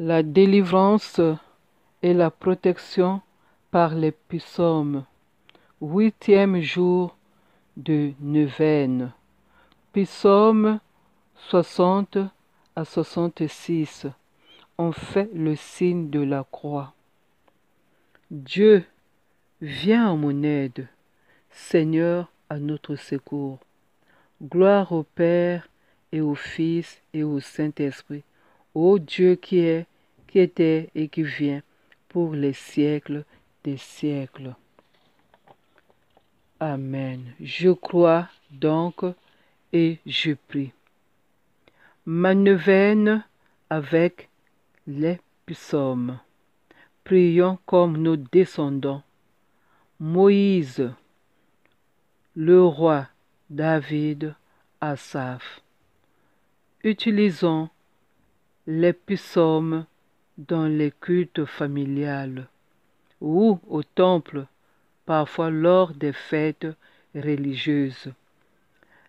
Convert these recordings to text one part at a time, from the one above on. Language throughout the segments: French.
La délivrance et la protection par les psaumes. 8e jour de neuvaine. Psaume 60 à 66. On fait le signe de la croix. Dieu, viens à mon aide. Seigneur, à notre secours. Gloire au Père et au Fils et au Saint-Esprit, ô Dieu qui est, qui était et qui vient, pour les siècles des siècles. Amen. Je crois donc et je prie. Ma neuvaine avec les psaumes. Prions comme nos descendants. Moïse, le roi David, Asaph. Utilisons les psaumes dans les cultes familiales ou au temple, parfois lors des fêtes religieuses.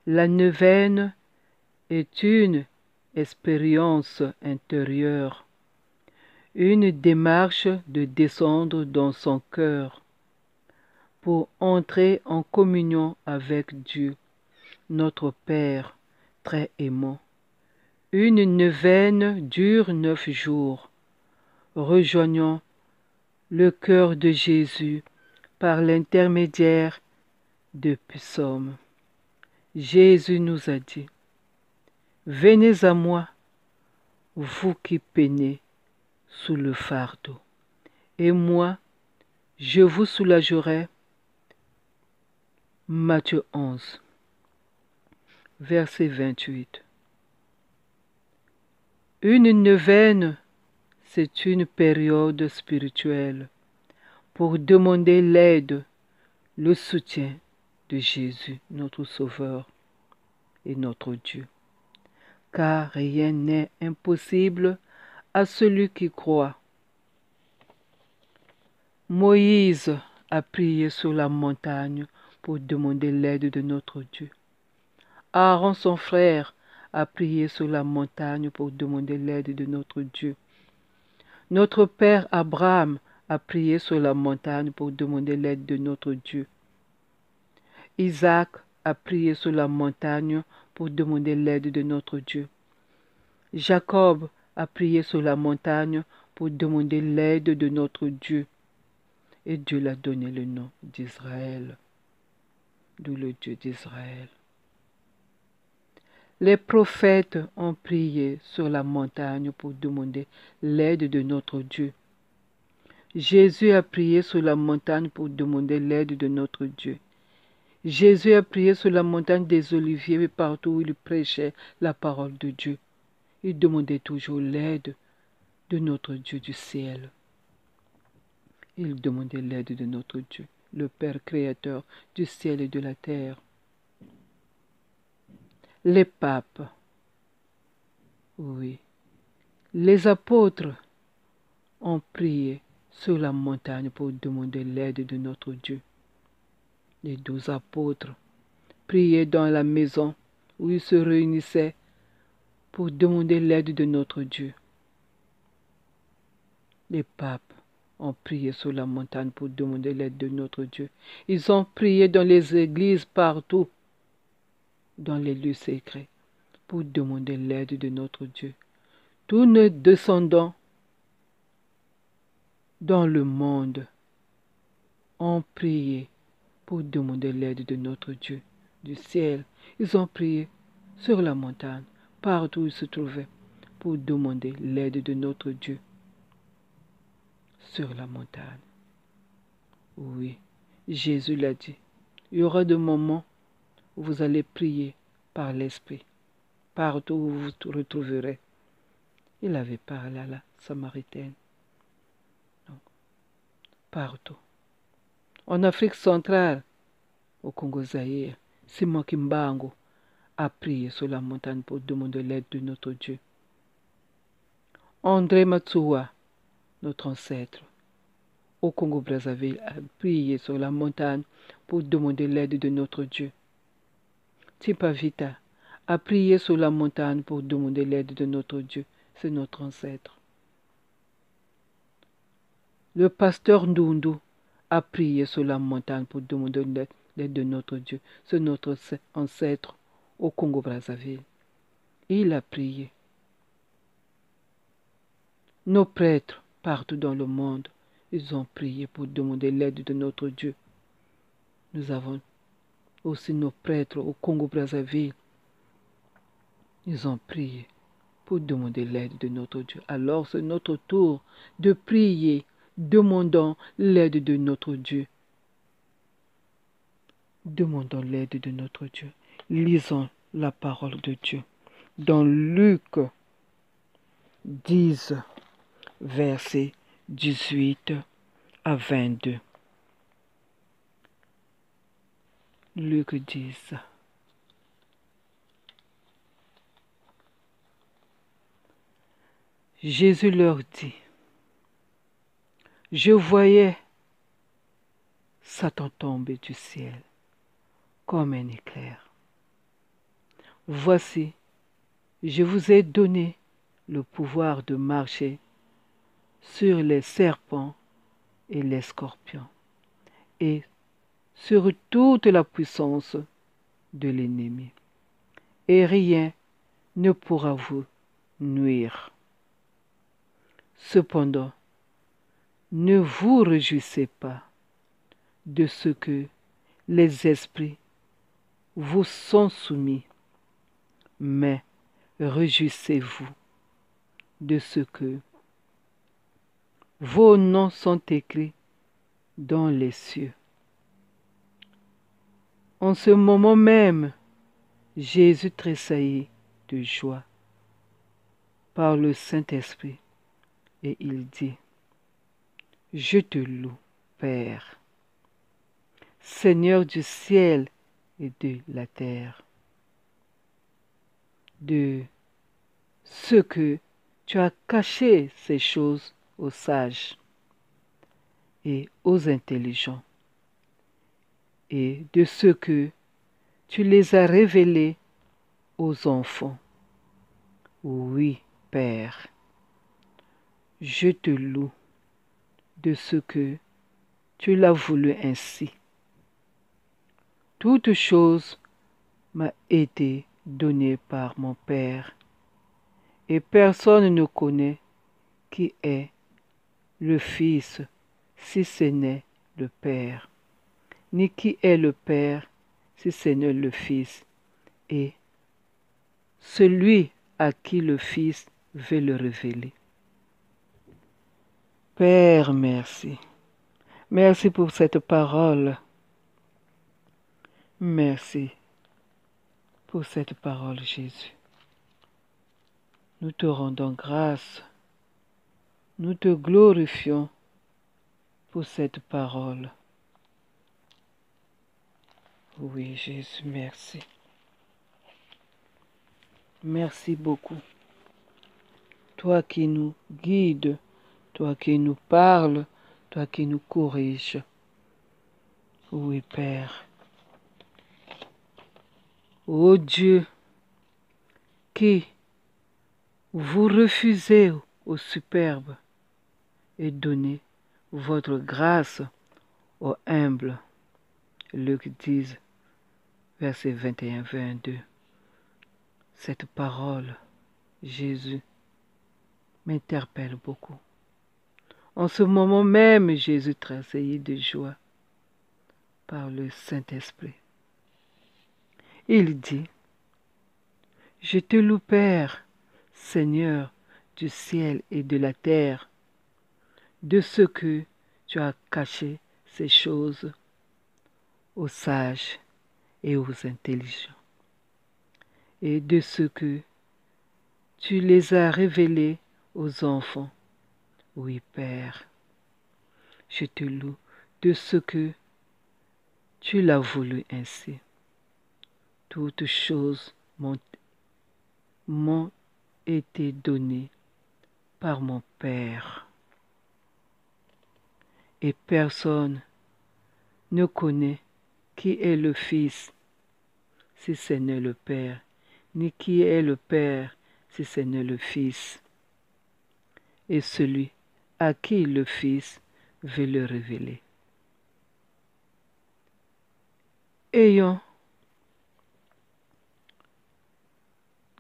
La neuvaine est une expérience intérieure, une démarche de descendre dans son cœur pour entrer en communion avec Dieu, notre Père très aimant. Une neuvaine dure 9 jours. Rejoignons le cœur de Jésus par l'intermédiaire de psaumes. Jésus nous a dit, « Venez à moi, vous qui peinez sous le fardeau, et moi, je vous soulagerai. » Matthieu 11, verset 28. Une neuvaine, c'est une période spirituelle pour demander l'aide, le soutien de Jésus, notre Sauveur et notre Dieu. Car rien n'est impossible à celui qui croit. Moïse a prié sur la montagne pour demander l'aide de notre Dieu. Aaron, son frère, a prié sur la montagne pour demander l'aide de notre Dieu. Notre père Abraham a prié sur la montagne pour demander l'aide de notre Dieu. Isaac a prié sur la montagne pour demander l'aide de notre Dieu. Jacob a prié sur la montagne pour demander l'aide de notre Dieu. Et Dieu l'a donné le nom d'Israël, d'où le Dieu d'Israël. Les prophètes ont prié sur la montagne pour demander l'aide de notre Dieu. Jésus a prié sur la montagne pour demander l'aide de notre Dieu. Jésus a prié sur la montagne des Oliviers et partout où il prêchait la parole de Dieu. Il demandait toujours l'aide de notre Dieu du ciel. Il demandait l'aide de notre Dieu, le Père créateur du ciel et de la terre. Les papes, oui, les apôtres ont prié sur la montagne pour demander l'aide de notre Dieu. Les 12 apôtres priaient dans la maison où ils se réunissaient pour demander l'aide de notre Dieu. Les papes ont prié sur la montagne pour demander l'aide de notre Dieu. Ils ont prié dans les églises partout, dans les lieux secrets, pour demander l'aide de notre Dieu. Tous nos descendants dans le monde ont prié pour demander l'aide de notre Dieu du ciel. Ils ont prié sur la montagne, partout où ils se trouvaient, pour demander l'aide de notre Dieu. Sur la montagne. Oui, Jésus l'a dit. Il y aura des moments où vous allez prier par l'Esprit, partout où vous vous retrouverez. Il avait parlé à la Samaritaine. Donc, partout. En Afrique centrale, au Congo-Zaïre, Simon Kimbangu a prié sur la montagne pour demander l'aide de notre Dieu. André Matsuwa, notre ancêtre, au Congo-Brazzaville, a prié sur la montagne pour demander l'aide de notre Dieu. Tipavita a prié sur la montagne pour demander l'aide de notre Dieu. C'est notre ancêtre. Le pasteur Ndundu a prié sur la montagne pour demander l'aide de notre Dieu. C'est notre ancêtre au Congo-Brazzaville. Il a prié. Nos prêtres partout dans le monde, ils ont prié pour demander l'aide de notre Dieu. Nous avons aussi nos prêtres au Congo-Brazzaville. Ils ont prié pour demander l'aide de notre Dieu. Alors c'est notre tour de prier, demandant l'aide de notre Dieu. Demandons l'aide de notre Dieu. Lisons la parole de Dieu dans Luc 10, versets 18 à 22. Luc 10. Jésus leur dit, je voyais Satan tomber du ciel comme un éclair. Voici, je vous ai donné le pouvoir de marcher sur les serpents et les scorpions et sur toute la puissance de l'ennemi. Et rien ne pourra vous nuire. Cependant, ne vous réjouissez pas de ce que les esprits vous sont soumis, mais réjouissez-vous de ce que vos noms sont écrits dans les cieux. En ce moment même, Jésus tressaillit de joie par le Saint-Esprit et il dit, je te loue, Père, Seigneur du ciel et de la terre, de ce que tu as caché ces choses aux sages et aux intelligents, et de ce que tu les as révélés aux enfants. Oui, Père, je te loue de ce que tu l'as voulu ainsi. Toute chose m'a été donnée par mon Père, et personne ne connaît qui est le Fils si ce n'est le Père, ni qui est le Père si ce n'est le Fils, et celui à qui le Fils veut le révéler. Père, merci. Merci pour cette parole. Merci pour cette parole, Jésus. Nous te rendons grâce. Nous te glorifions pour cette parole. Oui, Jésus, merci. Merci beaucoup. Toi qui nous guides, toi qui nous parles, toi qui nous corriges. Oui, Père. Ô Dieu, qui vous refusez au superbe et donnez votre grâce aux humbles. Luc 10, versets 21-22. Cette parole, Jésus, m'interpelle beaucoup. En ce moment même, Jésus tressaillit de joie par le Saint-Esprit. Il dit, je te loue, Père, Seigneur du ciel et de la terre, de ce que tu as caché ces choses aux sages et aux intelligents, et de ce que tu les as révélés aux enfants. Oui, Père, je te loue de ce que tu l'as voulu ainsi. Toutes choses m'ont été données par mon Père. Et personne ne connaît qui est le Fils si ce n'est le Père, ni qui est le Père si ce n'est le Fils. Et celui à qui le Fils veut le révéler. Ayons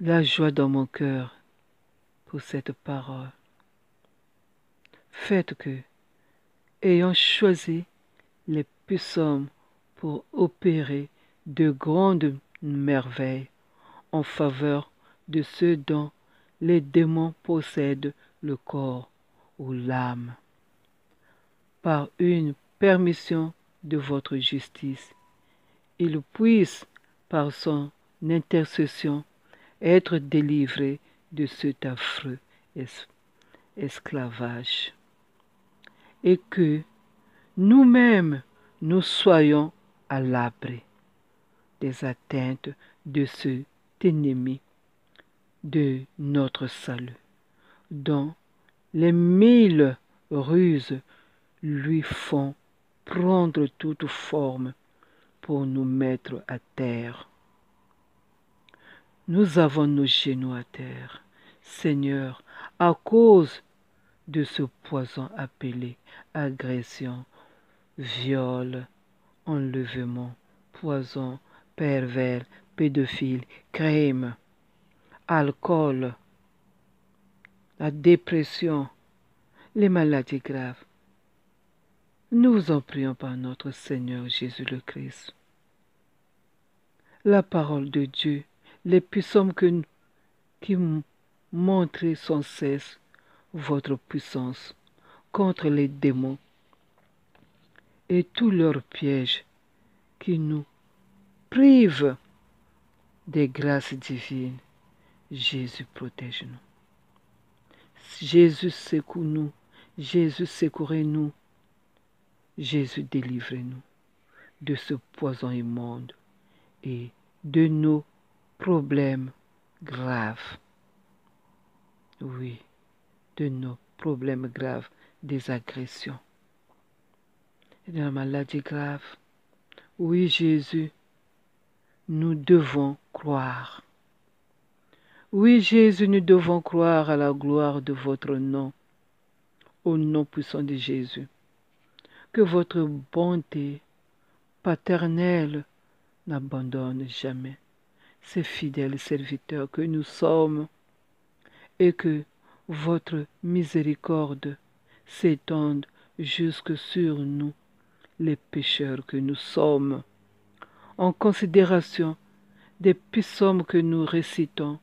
la joie dans mon cœur pour cette parole. Faites que, ayant choisi les psaumes pour opérer de grandes merveilles en faveur de ceux dont les démons possèdent le corps ou l'âme, par une permission de votre justice, il puisse, par son intercession, être délivré de cet affreux esclavage, et que nous-mêmes nous soyons à l'abri des atteintes de cet ennemi de notre salut, dont les 1000 ruses lui font prendre toute forme pour nous mettre à terre. Nous avons nos genoux à terre, Seigneur, à cause de ce poison appelé agression, viol, enlèvement, poison, pervers, pédophile, crime, alcool, la dépression, les maladies graves. Nous vous en prions par notre Seigneur Jésus le Christ. La parole de Dieu, les psaumes qui montrent sans cesse votre puissance contre les démons et tous leurs pièges qui nous privent des grâces divines. Jésus, protège-nous. Jésus, secours-nous. Jésus, secourez-nous. Jésus, délivrez-nous de ce poison immonde et de nos problèmes graves. Oui, de nos problèmes graves, des agressions, de la maladie grave. Oui, Jésus, nous devons croire. Oui, Jésus, nous devons croire à la gloire de votre nom, au nom puissant de Jésus. Que votre bonté paternelle n'abandonne jamais ces fidèles serviteurs que nous sommes, et que votre miséricorde s'étende jusque sur nous, les pécheurs que nous sommes, en considération des psaumes que nous récitons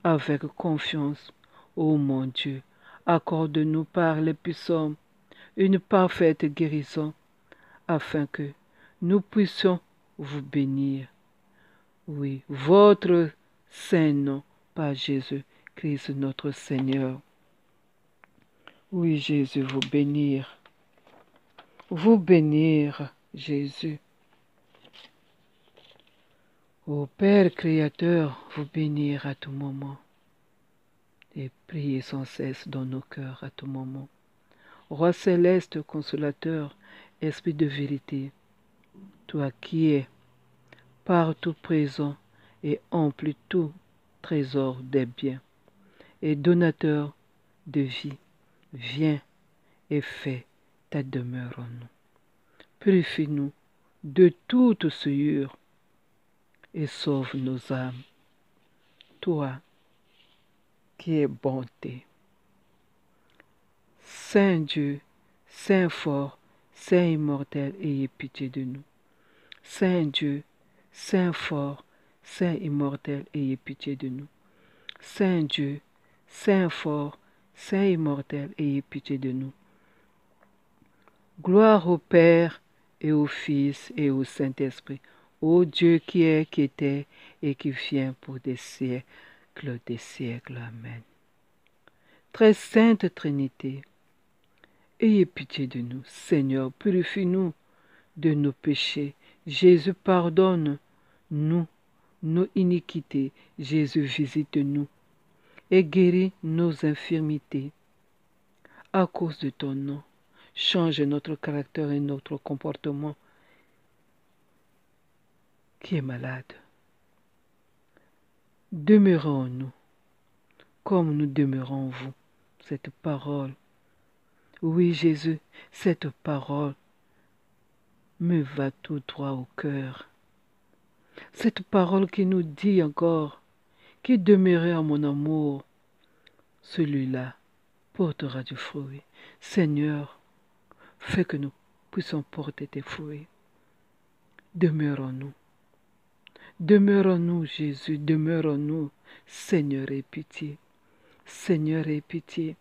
avec confiance. Ô mon Dieu, accorde-nous par les psaumes une parfaite guérison, afin que nous puissions vous bénir. Oui, votre saint nom, par Jésus-Christ notre Seigneur. Oui, Jésus, vous bénir. Vous bénir, Jésus. Ô Père Créateur, vous bénir à tout moment et prier sans cesse dans nos cœurs à tout moment. Roi céleste, consolateur, esprit de vérité, toi qui es partout présent et emplis tout trésor des biens et donateur de vie, viens et fais ta demeure en nous. Purifie-nous de toute souillure et sauve nos âmes. Toi qui es bonté. Saint Dieu, Saint fort, Saint immortel, ayez pitié de nous. Saint Dieu, Saint fort, Saint immortel, ayez pitié de nous. Saint Dieu, Saint fort, Saint immortel, ayez pitié de nous. Gloire au Père et au Fils et au Saint-Esprit, ô Dieu qui est, qui était et qui vient pour des siècles des siècles. Amen. Très sainte Trinité, ayez pitié de nous. Seigneur, purifie-nous de nos péchés. Jésus, pardonne-nous nos iniquités. Jésus, visite-nous et guéris nos infirmités. À cause de ton nom, change notre caractère et notre comportement qui est malade. Demeurons en nous comme nous demeurons en vous. Cette parole Oui, Jésus, cette parole me va tout droit au cœur. Cette parole qui nous dit encore, qui demeurait en mon amour, celui-là portera du fruit. Seigneur, fais que nous puissions porter tes fruits. Demeurons-nous. Demeurons-nous, Jésus, demeurons-nous. Seigneur, aie pitié. Seigneur, aie pitié.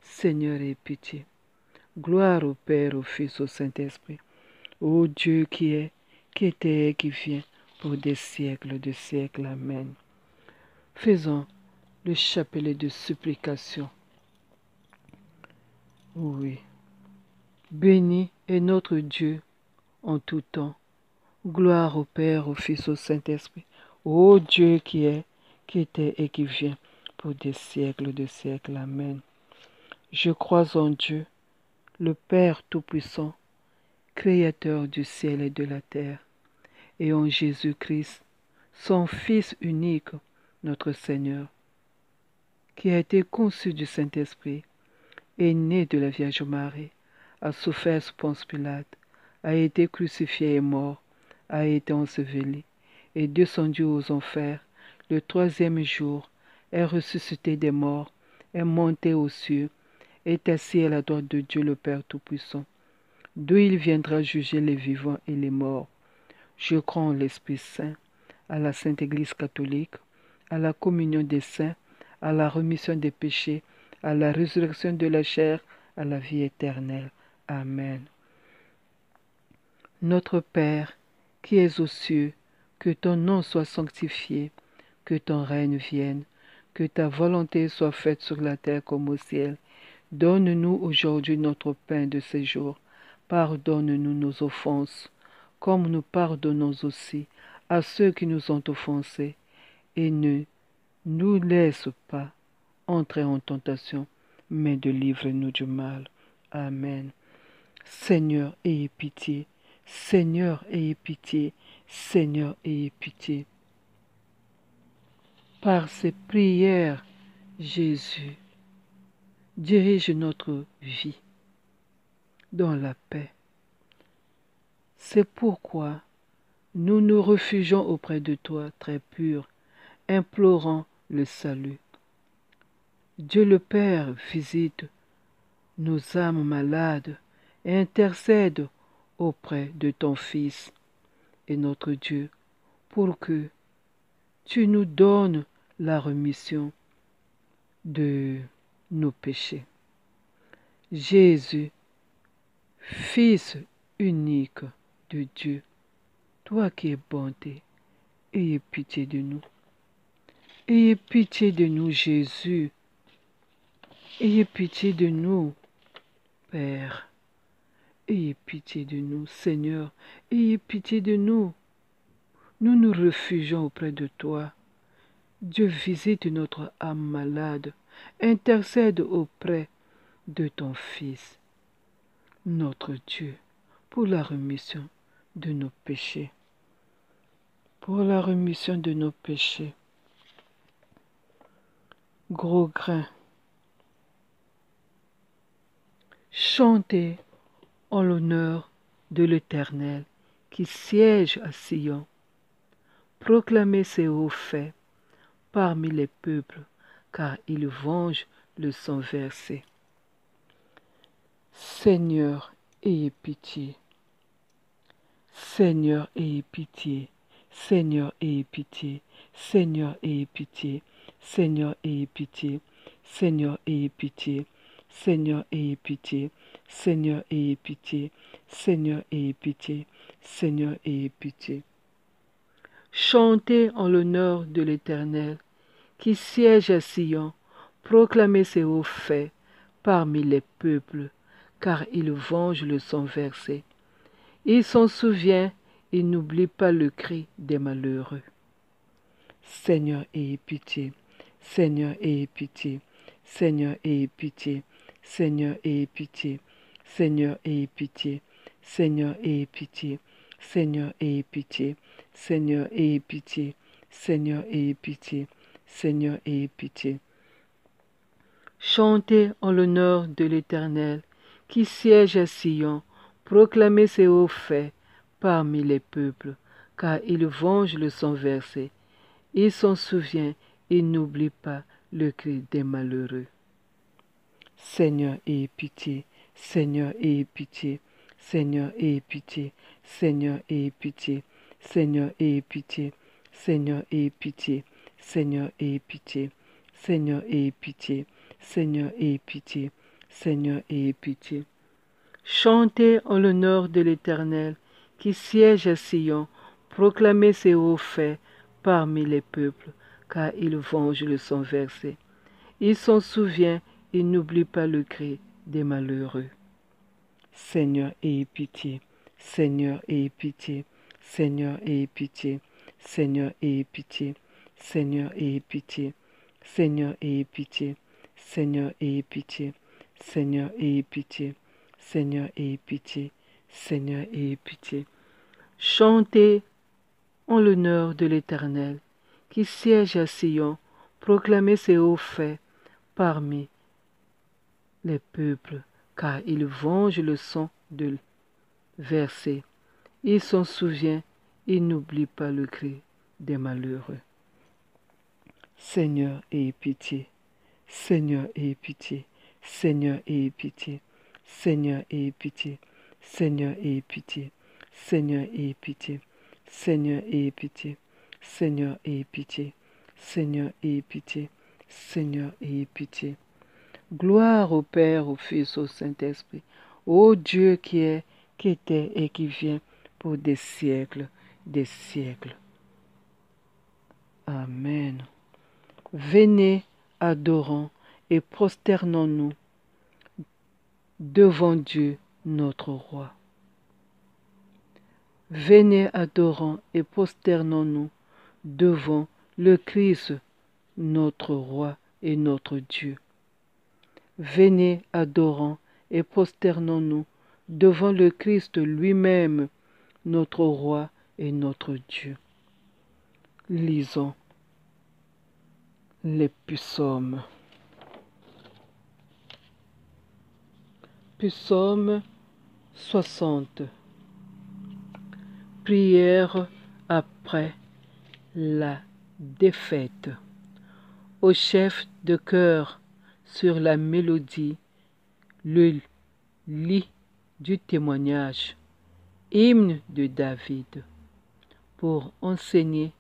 Seigneur, aie pitié. Gloire au Père, au Fils, au Saint-Esprit. Ô Dieu qui est, qui était et qui vient, pour des siècles de siècles. Amen. Faisons le chapelet de supplication. Oui. Béni est notre Dieu en tout temps. Gloire au Père, au Fils, au Saint-Esprit. Ô Dieu qui est, qui était et qui vient, pour des siècles de siècles. Amen. Je crois en Dieu, le Père Tout-Puissant, Créateur du ciel et de la terre, et en Jésus-Christ, son Fils unique, notre Seigneur, qui a été conçu du Saint-Esprit, est né de la Vierge Marie, a souffert sous Ponce Pilate, a été crucifié et mort, a été enseveli, est descendu aux enfers, le troisième jour, est ressuscité des morts, est monté aux cieux, est assis à la droite de Dieu le Père Tout-Puissant, d'où il viendra juger les vivants et les morts. Je crois en l'Esprit Saint, à la Sainte Église catholique, à la communion des saints, à la rémission des péchés, à la résurrection de la chair, à la vie éternelle. Amen. Notre Père, qui es aux cieux, que ton nom soit sanctifié, que ton règne vienne, que ta volonté soit faite sur la terre comme au ciel. Donne-nous aujourd'hui notre pain de ce jour. Pardonne-nous nos offenses, comme nous pardonnons aussi à ceux qui nous ont offensés. Et ne nous laisse pas entrer en tentation, mais délivre-nous du mal. Amen. Seigneur, ayez pitié. Seigneur, ayez pitié. Seigneur, ayez pitié. Par ces prières, Jésus, dirige notre vie dans la paix. C'est pourquoi nous nous réfugions auprès de toi, très pur, implorant le salut. Dieu le Père visite nos âmes malades et intercède auprès de ton Fils et notre Dieu pour que tu nous donnes la rémission de nos péchés. Jésus, Fils unique de Dieu, toi qui es bonté, ayez pitié de nous. Ayez pitié de nous, Jésus. Ayez pitié de nous, Père. Ayez pitié de nous, Seigneur. Ayez pitié de nous. Nous nous réfugions auprès de toi. Dieu visite notre âme malade. Intercède auprès de ton Fils, notre Dieu, pour la rémission de nos péchés. Pour la rémission de nos péchés. Gros grain. Chantez en l'honneur de l'Éternel qui siège à Sion. Proclamez ses hauts faits parmi les peuples, car il venge le sang versé. Seigneur, ayez pitié. Seigneur, ayez pitié. Seigneur, ayez pitié. Seigneur, ayez pitié. Seigneur, ayez pitié. Seigneur, ayez pitié. Seigneur, ayez pitié. Seigneur, ayez pitié. Seigneur, ayez pitié. Seigneur, ayez pitié. Chantez en l'honneur de l'Éternel, qui siège à Sion, proclamez ses hauts faits parmi les peuples, car il venge le sang versé. Il s'en souvient, il n'oublie pas le cri des malheureux. Seigneur, ayez pitié. Seigneur, ayez pitié. Seigneur, ayez pitié. Seigneur, ayez pitié. Seigneur, ayez pitié. Seigneur, ayez pitié. Seigneur, ayez pitié. Seigneur, ayez pitié. Seigneur, ayez pitié. Seigneur, ayez pitié. Chantez en l'honneur de l'Éternel, qui siège à Sion, proclamez ses hauts faits parmi les peuples, car il venge le sang versé. Il s'en souvient et n'oublie pas le cri des malheureux. Seigneur, aie pitié, Seigneur, aie pitié, Seigneur, aie pitié, Seigneur, aie pitié, Seigneur, aie pitié, Seigneur, aie pitié, Seigneur, aie pitié, Seigneur, aie pitié, Seigneur, aie pitié, Seigneur, aie pitié. Chantez en l'honneur de l'Éternel, qui siège à Sion, proclamez ses hauts faits parmi les peuples, car il venge le sang versé. Il s'en souvient et n'oublie pas le cri des malheureux. Seigneur, aie pitié, Seigneur, aie pitié, Seigneur, aie pitié, Seigneur, aie pitié, Seigneur, aie pitié, Seigneur, aie pitié, Seigneur, aie pitié, Seigneur, aie pitié, Seigneur, aie pitié, Seigneur, aie pitié. Chantez en l'honneur de l'Éternel, qui siège à Sion, proclamez ses hauts faits parmi les peuples, car il venge le sang de versé. Il s'en souvient, il n'oublie pas le cri des malheureux. Seigneur, aie pitié, Seigneur, aie pitié, Seigneur, aie pitié, Seigneur, aie pitié, Seigneur, aie pitié, Seigneur, aie pitié, Seigneur, aie pitié, Seigneur, aie pitié, Seigneur, aie pitié, Seigneur, aie pitié. Gloire au Père, au Fils, au Saint-Esprit, ô Dieu qui est, qui était et qui vient pour des siècles, des siècles. Amen. Venez, adorons et prosternons-nous devant Dieu, notre Roi. Venez, adorons et prosternons-nous devant le Christ, notre Roi et notre Dieu. Venez, adorons et prosternons-nous devant le Christ lui-même, notre Roi et notre Dieu. Lisons les psaumes. Psaume 60. Prière après la défaite. Au chef de chœur sur la mélodie, le lit du témoignage, hymne de David, pour enseigner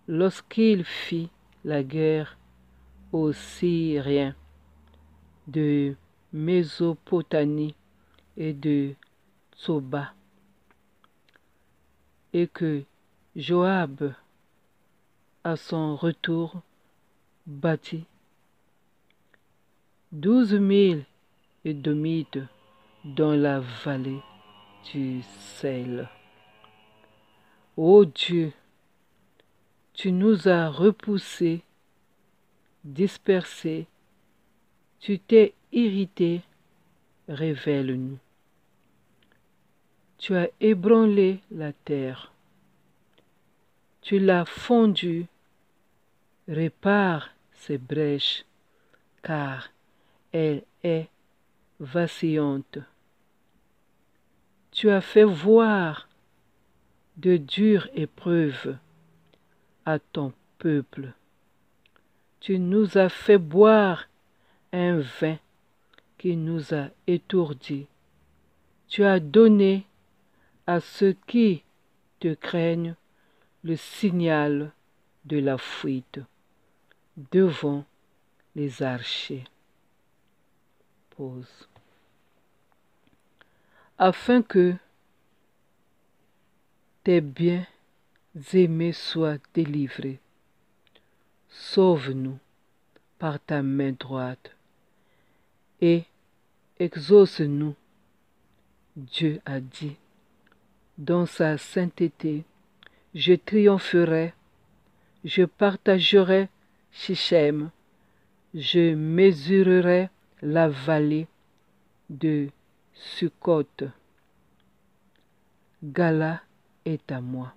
lorsqu'il fit la guerre aux Syriens de Mésopotamie et de Tsoba, et que Joab, à son retour, bâtit 12 000 Édomites dans la vallée du Sel. Ô Dieu, tu nous as repoussés, dispersés, tu t'es irrité, révèle-nous. Tu as ébranlé la terre, tu l'as fondue, répare ses brèches, car elle est vacillante. Tu as fait voir de dures épreuves à ton peuple. Tu nous as fait boire un vin qui nous a étourdis. Tu as donné à ceux qui te craignent le signal de la fuite devant les archers. Pause. Afin que tes bien-aimés soient délivrés, sauve-nous par ta main droite et exauce-nous. Dieu a dit, dans sa sainteté, je triompherai, je partagerai Shichem, je mesurerai la vallée de Sukkot. Gala est à moi,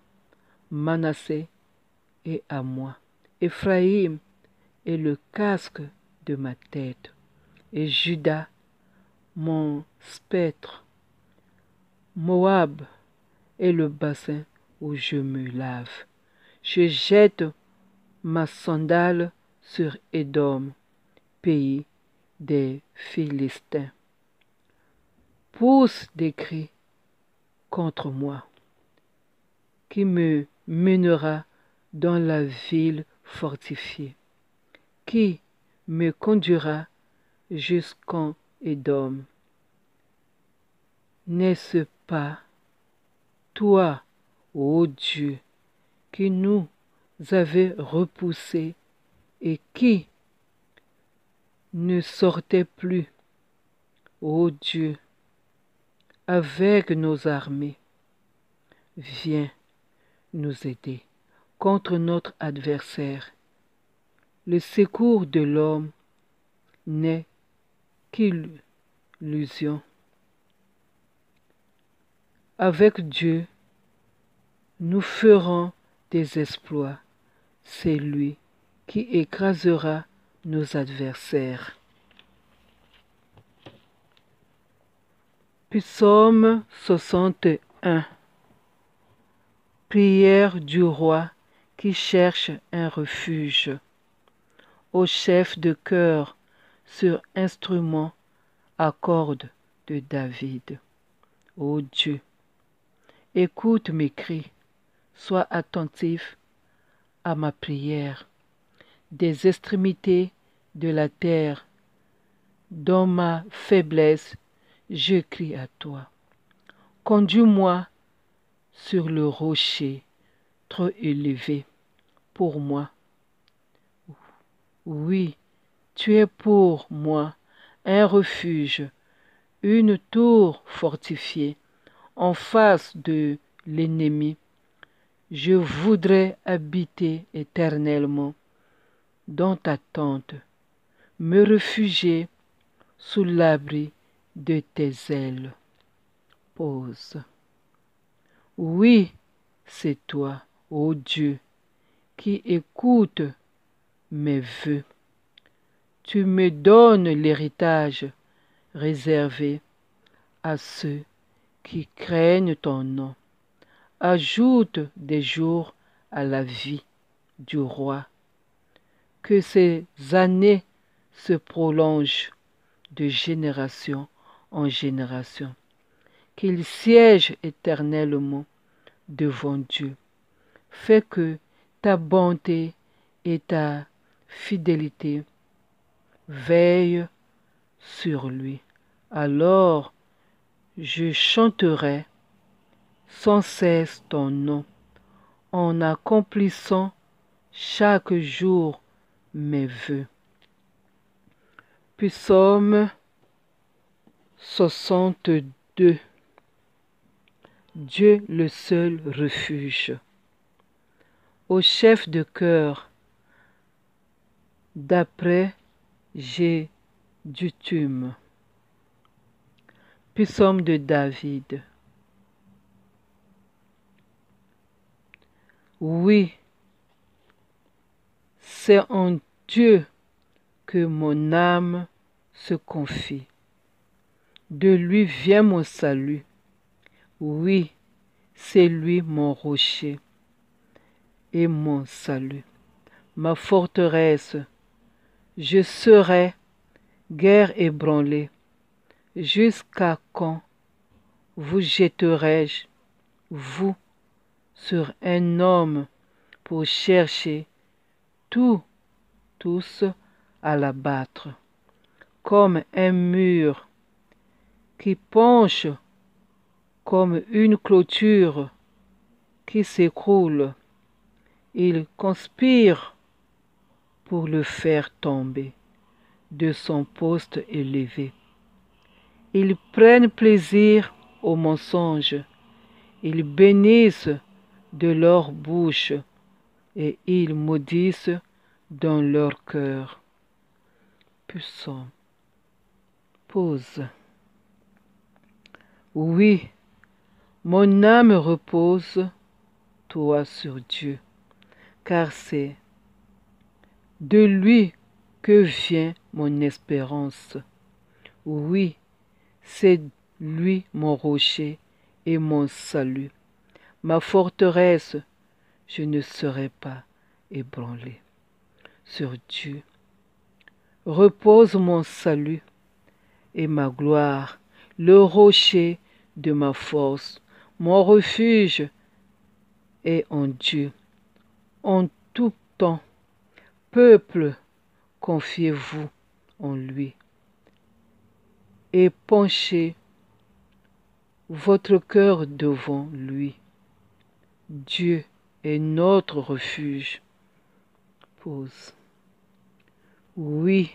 Manassé est à moi, Éphraïm est le casque de ma tête, et Juda mon spectre. Moab est le bassin où je me lave. Je jette ma sandale sur Édom, pays des Philistins. Pousse des cris contre moi, qui me mènera dans la ville fortifiée, qui me conduira jusqu'en Édom. N'est-ce pas toi, ô Dieu, qui nous avais repoussés et qui ne sortait plus, ô Dieu, avec nos armées? Viens nous aider contre notre adversaire. Le secours de l'homme n'est qu'illusion. Avec Dieu, nous ferons des exploits. C'est lui qui écrasera nos adversaires. Psaume 61. Prière du roi qui cherche un refuge. Au chef de chœur sur instrument à cordes de David. Ô Dieu, écoute mes cris, sois attentif à ma prière. Des extrémités de la terre, dans ma faiblesse, je crie à toi. Conduis-moi sur le rocher trop élevé pour moi. Oui, tu es pour moi un refuge, une tour fortifiée en face de l'ennemi. Je voudrais habiter éternellement dans ta tente, me réfugier sous l'abri de tes ailes. Pause. Oui, c'est toi, ô Dieu, qui écoutes mes vœux. Tu me donnes l'héritage réservé à ceux qui craignent ton nom. Ajoute des jours à la vie du roi. Que ces années se prolongent de génération en génération. Qu'il siège éternellement devant Dieu. Fais que ta bonté et ta fidélité veillent sur lui. Alors je chanterai sans cesse ton nom, en accomplissant chaque jour mes vœux. Psaume 62. Dieu le seul refuge. Au chef de chœur, d'après Jéduthun. Psaume de David. Oui, c'est en Dieu que mon âme se confie. De lui vient mon salut. Oui, c'est lui mon rocher et mon salut, ma forteresse. Je serai guère ébranlé. Jusqu'à quand vous jetterai-je, vous, sur un homme pour chercher tous à l'abattre, comme un mur qui penche, comme une clôture qui s'écroule. Ils conspirent pour le faire tomber de son poste élevé. Ils prennent plaisir au mensonge. Ils bénissent de leur bouche et ils maudissent dans leur cœur. Psaume. Pause. Oui, mon âme repose, toi sur Dieu, car c'est de lui que vient mon espérance. Oui, C'est lui mon rocher et mon salut, ma forteresse, je ne serai pas ébranlé. Sur Dieu repose mon salut et ma gloire, le rocher de ma force, mon refuge est en Dieu. En tout temps, peuple, confiez-vous en lui et penchez votre cœur devant lui. Dieu est notre refuge. Pause. Oui,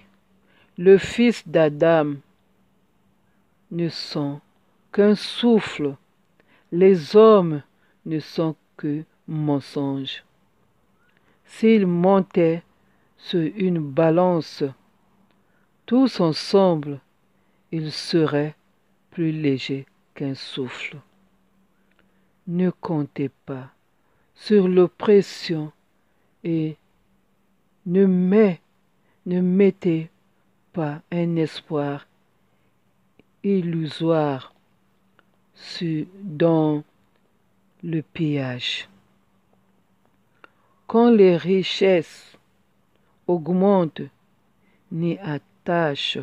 le fils d'Adam ne sont qu'un souffle, les hommes ne sont que mensonges. S'ils montaient sur une balance, tous ensemble, ils seraient plus légers qu'un souffle. Ne comptez pas sur l'oppression et ne, ne mettez pas un espoir illusoire dans le pillage. Quand les richesses augmentent, n'y attache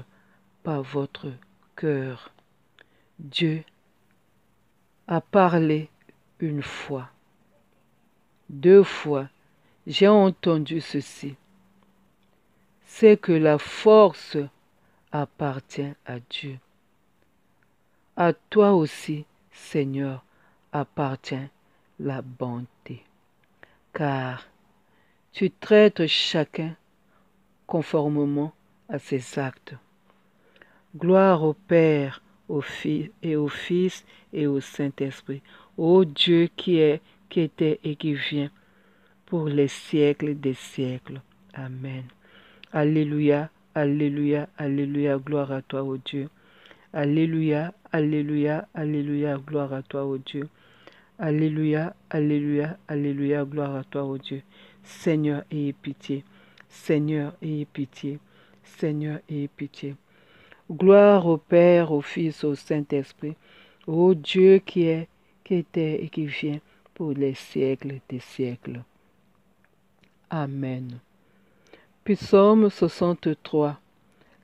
pas votre cœur. Dieu a parlé une fois, 2 fois, j'ai entendu ceci. C'est que la force appartient à Dieu. À toi aussi, Seigneur, appartient la bonté, car tu traites chacun conformément à ses actes. Gloire au Père, au Fils et au Saint-Esprit, ô Dieu qui est, qui était et qui vient, pour les siècles des siècles. Amen. Alléluia, alléluia, alléluia, gloire à toi, ô Dieu. Alléluia, alléluia, alléluia, gloire à toi, ô Dieu. Alléluia, alléluia, alléluia, gloire à toi, ô Dieu. Seigneur, ayez pitié. Seigneur, ayez pitié. Seigneur, ayez pitié. Gloire au Père, au Fils, au Saint-Esprit, ô Dieu qui est, qui était et qui vient pour les siècles des siècles. Amen. Psaume 63.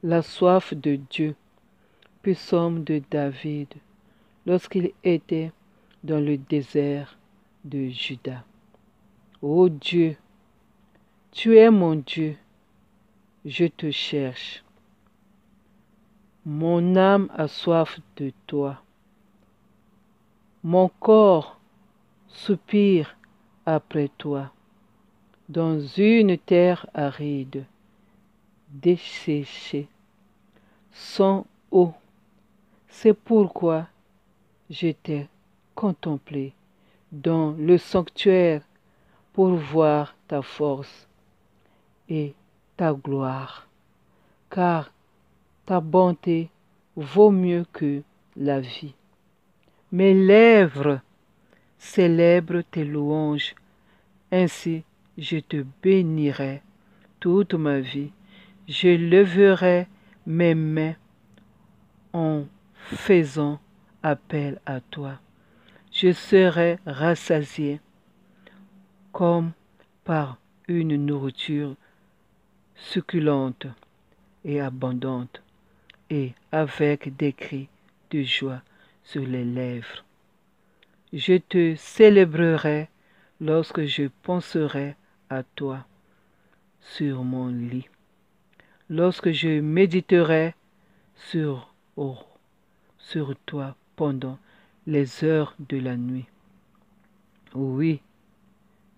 La soif de Dieu. Psaume de David, lorsqu'il était dans le désert de Juda. Ô Dieu, tu es mon Dieu, je te cherche. Mon âme a soif de toi. Mon corps soupire après toi, dans une terre aride, desséchée, sans eau. C'est pourquoi je t'ai contemplé dans le sanctuaire pour voir ta force et ta gloire, car ta bonté vaut mieux que la vie. Mes lèvres célèbrent tes louanges, ainsi je te bénirai toute ma vie. Je leverai mes mains en faisant appel à toi. Je serai rassasié comme par une nourriture succulente et abondante, et avec des cris de joie sur les lèvres. Je te célébrerai lorsque je penserai à toi sur mon lit, lorsque je méditerai sur, sur toi pendant les heures de la nuit. Oui,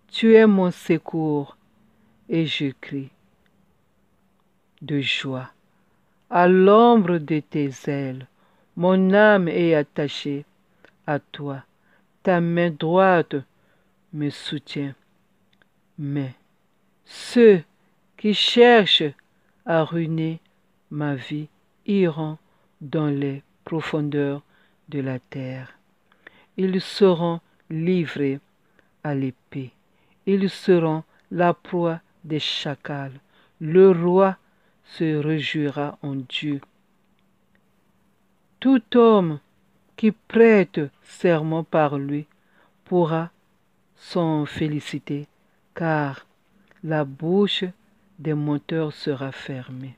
tu es mon secours et je crie de joie. À l'ombre de tes ailes, mon âme est attachée à toi. Ta main droite me soutient. Mais ceux qui cherchent à ruiner ma vie iront dans les profondeurs de la terre. Ils seront livrés à l'épée. Ils seront la proie des chacals. Le roi se réjouira en Dieu. Tout homme qui prête serment par lui pourra s'en féliciter, car la bouche des menteurs sera fermée.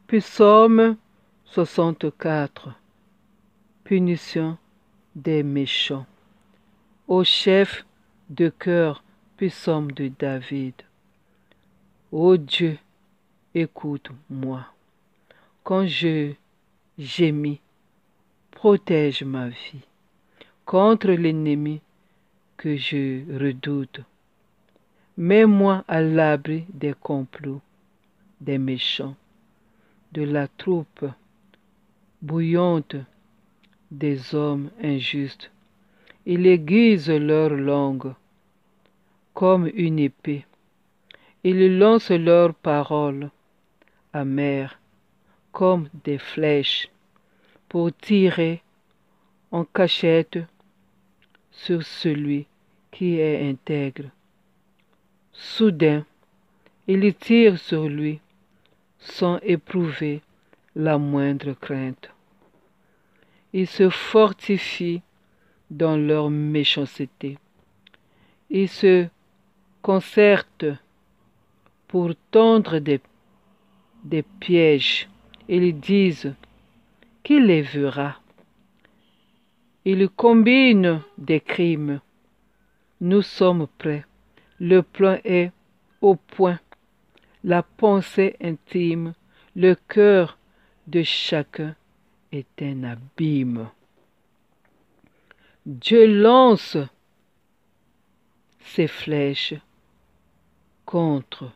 Psaume 64. Punition des méchants. Au chef de chœur, psaume de David. Ô Dieu, écoute-moi. Quand je gémis, protège ma vie contre l'ennemi que je redoute. Mets-moi à l'abri des complots des méchants, de la troupe bouillante des hommes injustes. Ils aiguisent leur langue comme une épée. Ils lancent leurs paroles amères comme des flèches pour tirer en cachette sur celui qui est intègre. Soudain, ils tirent sur lui sans éprouver la moindre crainte. Ils se fortifient dans leur méchanceté. Ils se concertent pour tendre des pièges. Ils disent: qui les verra? Ils combinent des crimes. Nous sommes prêts. Le plan est au point. La pensée intime, le cœur de chacun est un abîme. Dieu lance ses flèches contre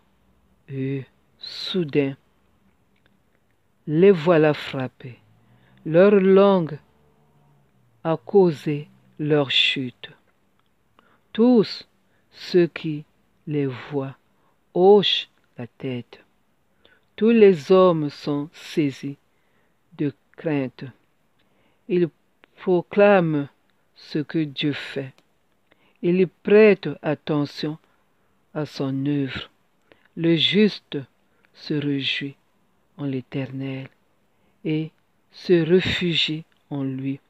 eux. Soudain, les voilà frappés. Leur langue a causé leur chute. Tous ceux qui les voient hochent la tête. Tous les hommes sont saisis de crainte. Ils proclament ce que Dieu fait. Ils prêtent attention à son œuvre. Le juste se réjouit en l'Éternel et se réfugie en lui.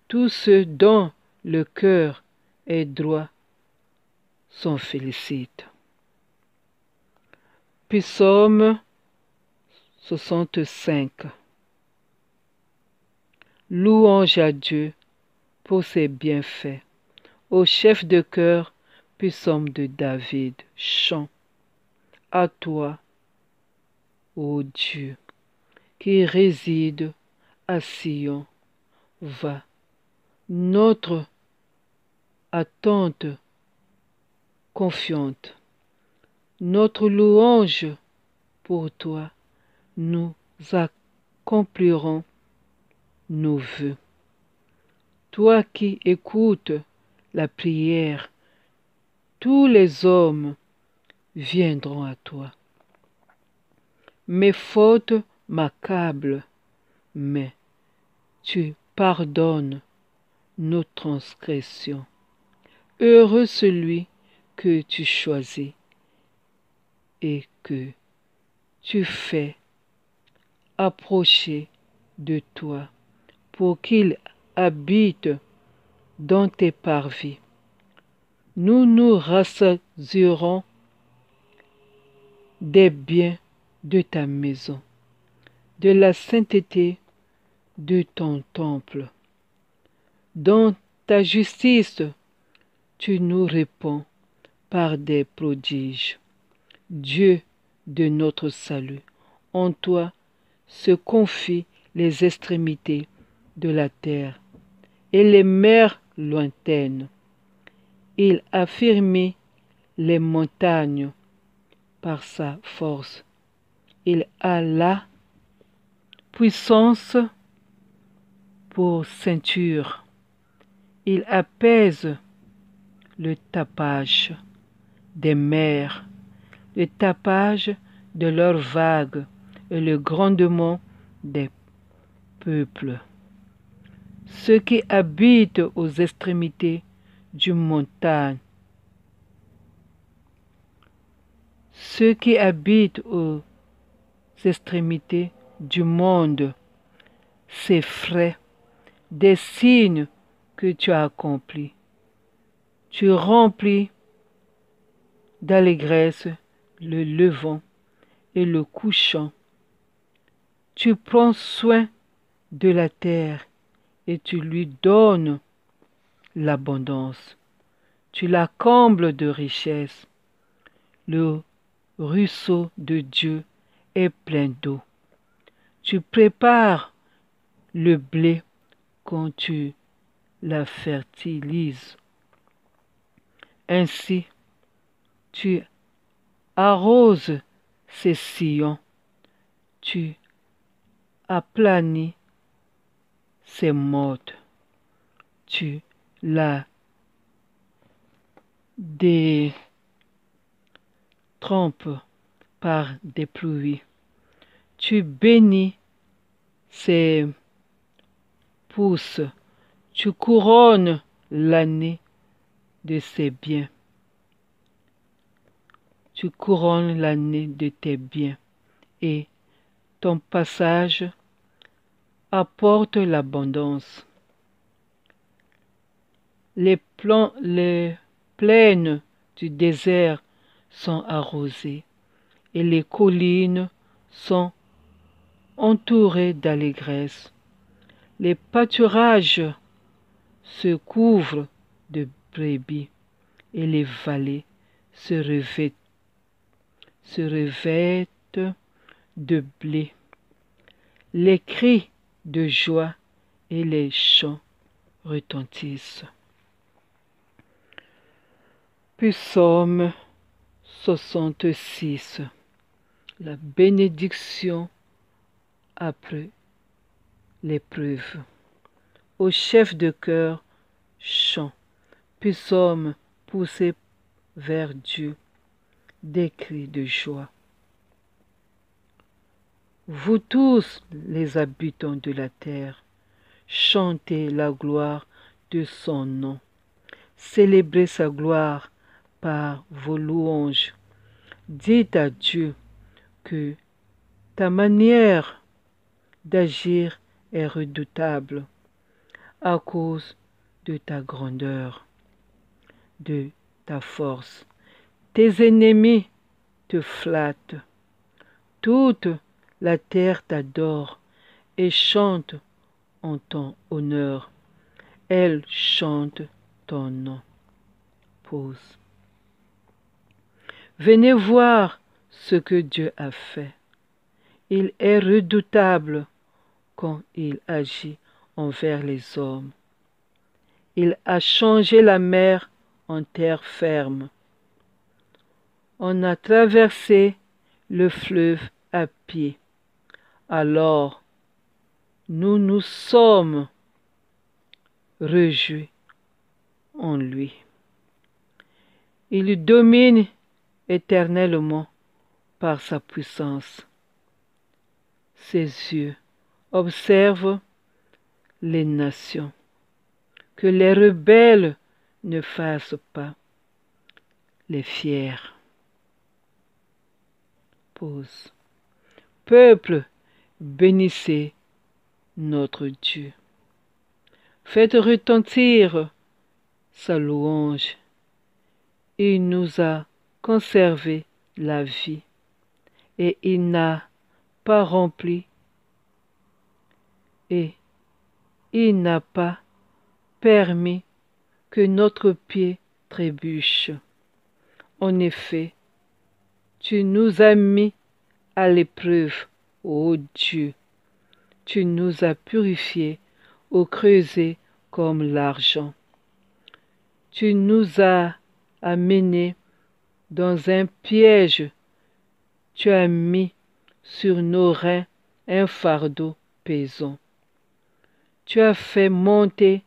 Tous ceux dont le cœur est droit s'en félicitent. Psaume 65. Louange à Dieu pour ses bienfaits. Au chef de chœur, psaume de David. Chant. À toi, ô Dieu, qui réside à Sion, va. Notre attente confiante, notre louange pour toi, nous accomplirons nos vœux. Toi qui écoutes la prière, tous les hommes viendront à toi. Mes fautes m'accablent, mais tu pardonnes nos transgressions. Heureux celui que tu choisis et que tu fais approcher de toi pour qu'il habite dans tes parvis. Nous nous rassasierons des biens de ta maison, de la sainteté de ton temple. Dans ta justice, tu nous réponds par des prodiges. Dieu de notre salut, en toi se confient les extrémités de la terre et les mers lointaines. Il affirme les montagnes par sa force. Il a la puissance pour ceinture. Il apaise le tapage des mers, le tapage de leurs vagues et le grondement des peuples. Ceux qui habitent aux extrémités du montagne, ceux qui habitent aux extrémités du monde ces frais, des signes que tu as accomplis. Tu remplis d'allégresse le levant et le couchant. Tu prends soin de la terre et tu lui donnes l'abondance. Tu la combles de richesses. Le ruisseau de Dieu est plein d'eau. Tu prépares le blé quand tu la fertilises. Ainsi, tu arroses ses sillons, tu aplanis ses mottes, tu la détrempes par des pluies, tu bénis ses pousses, tu couronnes l'année de ses biens. Tu couronnes l'année de tes biens et ton passage apporte l'abondance. Les plaines du désert sont arrosées et les collines sont entourées d'allégresse. Les pâturages se couvrent de brebis et les vallées se revêtent de blé. Les cris de joie et les chants retentissent. Psaume 66. La bénédiction après l'épreuve. Au chef de chœur, chant. Psaume poussé vers Dieu. Des cris de joie. Vous tous les habitants de la terre, chantez la gloire de son nom. Célébrez sa gloire par vos louanges. Dites à Dieu que ta manière d'agir est redoutable à cause de ta grandeur, de ta force. Tes ennemis te flattent. Toute la terre t'adore et chante en ton honneur. Elle chante ton nom. Pause. Venez voir ce que Dieu a fait. Il est redoutable quand il agit envers les hommes. Il a changé la mer en terre ferme. On a traversé le fleuve à pied. Alors, nous nous sommes réjouis en lui. Il domine éternellement par sa puissance. Ses yeux observent les nations. Que les rebelles ne fassent pas les fiers. Pause. Peuple, bénissez notre Dieu. Faites retentir sa louange. Il nous a conservé la vie et il n'a pas rempli et il n'a pas permis que notre pied trébuche. En effet, tu nous as mis à l'épreuve, ô Dieu. Tu nous as purifiés au creuset comme l'argent. Tu nous as amenés dans un piège. Tu as mis sur nos reins un fardeau pesant. Tu as fait monter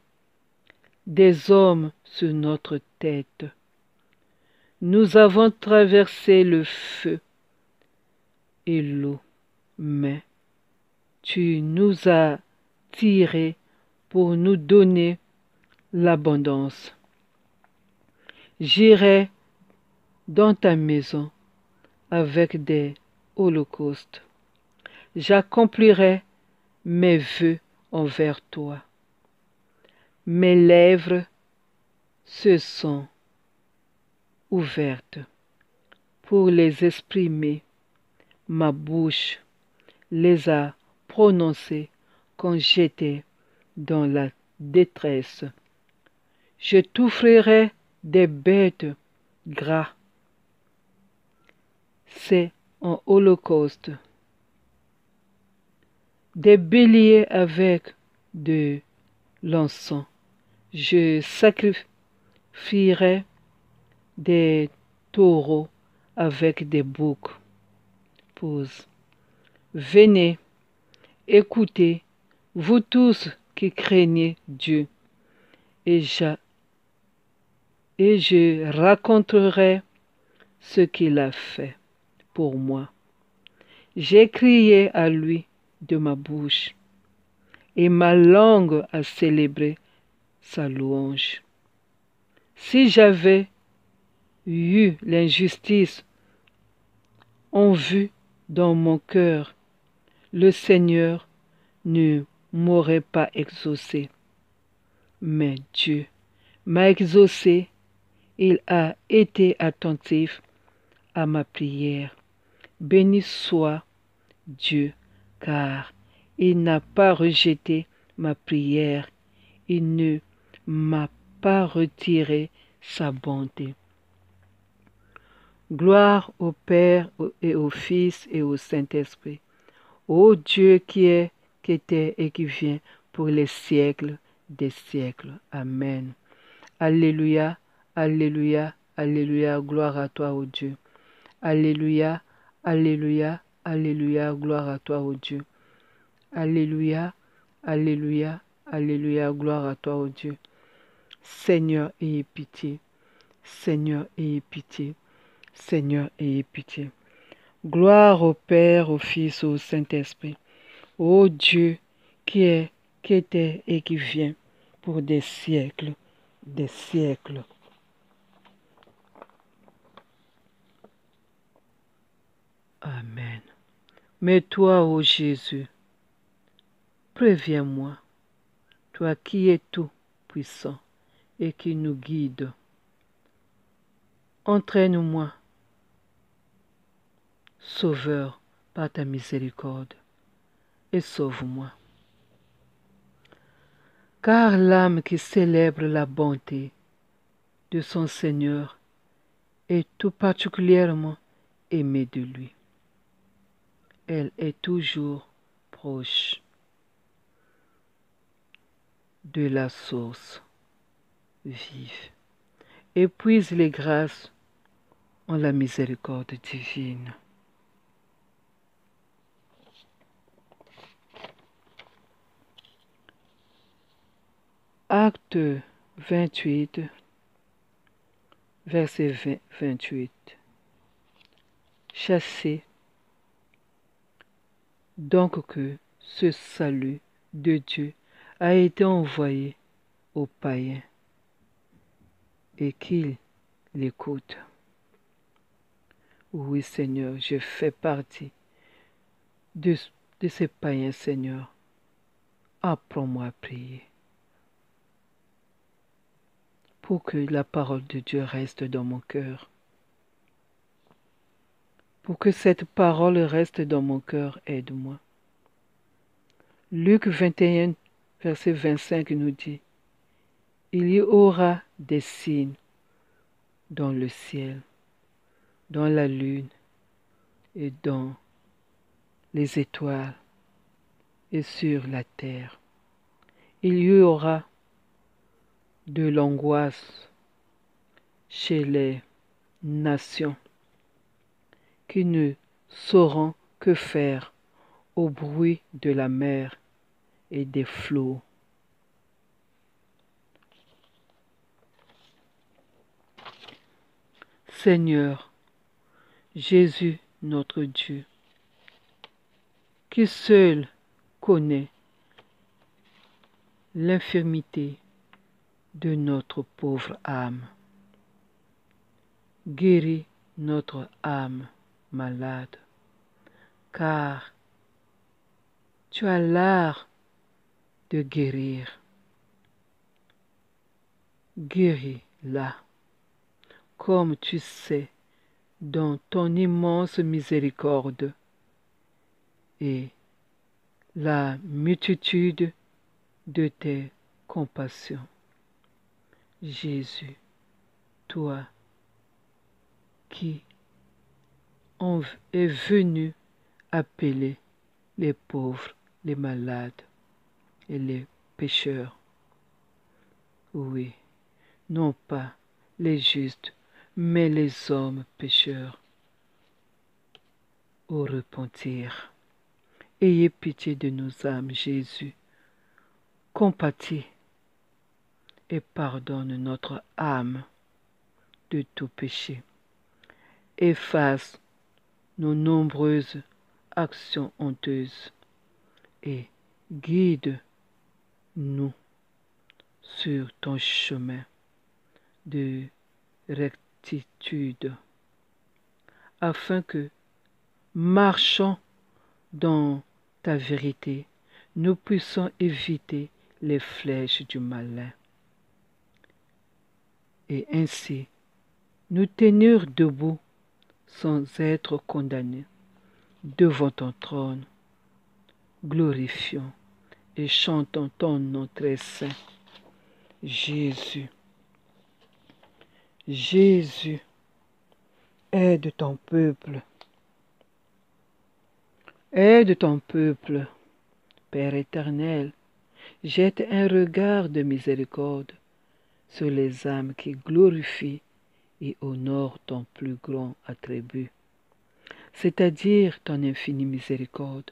des hommes sur notre tête. Nous avons traversé le feu et l'eau, mais tu nous as tirés pour nous donner l'abondance. J'irai dans ta maison avec des holocaustes. J'accomplirai mes vœux envers toi. Mes lèvres se sont ouvertes pour les exprimer. Ma bouche les a prononcées quand j'étais dans la détresse. Je t'offrirai des bêtes gras. C'est un holocauste. Des béliers avec de l'encens. Je sacrifierai des taureaux avec des boucs. Pause. Venez, écoutez, vous tous qui craignez Dieu, et je raconterai ce qu'il a fait pour moi. J'ai crié à lui de ma bouche, et ma langue a célébré sa louange. Si j'avais eu l'injustice en vue dans mon cœur, le Seigneur ne m'aurait pas exaucé. Mais Dieu m'a exaucé, il a été attentif à ma prière. Béni soit Dieu, car il n'a pas rejeté ma prière, il ne m'a pas retiré sa bonté. Gloire au Père et au Fils et au Saint-Esprit, ô Dieu qui est, qui était et qui vient pour les siècles des siècles. Amen. Alléluia, alléluia, alléluia, gloire à toi, ô Dieu. Alléluia, alléluia, alléluia, gloire à toi, ô Dieu. Alléluia, alléluia, alléluia, gloire à toi, ô Dieu. Seigneur, ayez pitié. Seigneur, ayez pitié. Seigneur, ayez pitié. Gloire au Père, au Fils, au Saint-Esprit. Ô Dieu, qui est, qui était et qui vient pour des siècles, des siècles. Amen. Mais toi, ô Jésus, préviens-moi, toi qui es tout puissant et qui nous guide. Entraîne-moi, Sauveur, par ta miséricorde, et sauve-moi. Car l'âme qui célèbre la bonté de son Seigneur est tout particulièrement aimée de lui. Elle est toujours proche de la source vive et puise les grâces en la miséricorde divine. Acte 28, verset 28. Chassez donc que ce salut de Dieu a été envoyé aux païens et qu'ils l'écoutent. Oui, Seigneur, je fais partie de ces païens, Seigneur. Apprends-moi à prier pour que la parole de Dieu reste dans mon cœur. Pour que cette parole reste dans mon cœur, aide-moi. Luc 21, verset 25 nous dit, il y aura des signes dans le ciel, dans la lune et dans les étoiles et sur la terre. Il y aura de l'angoisse chez les nations qui ne sauront que faire au bruit de la mer et des flots. Seigneur, Jésus notre Dieu, qui seul connaît l'infirmité de notre pauvre âme, guéris notre âme malade, car tu as l'art de guérir. Guéris-la, comme tu sais, dans ton immense miséricorde et la multitude de tes compassions. Jésus, toi qui es venu appeler les pauvres, les malades et les pécheurs. Oui, non pas les justes, mais les hommes pécheurs au repentir. Ayez pitié de nos âmes, Jésus. Compatis et pardonne notre âme de tout péché. Efface nos nombreuses actions honteuses et guide-nous sur ton chemin de rectitude, afin que, marchant dans ta vérité, nous puissions éviter les flèches du malin et ainsi nous tenir debout sans être condamnés devant ton trône, glorifiant et chantant ton nom très saint. Jésus, Jésus, aide ton peuple. Aide ton peuple, Père éternel. Jette un regard de miséricorde sur les âmes qui glorifient et honorent ton plus grand attribut, c'est-à-dire ton infinie miséricorde,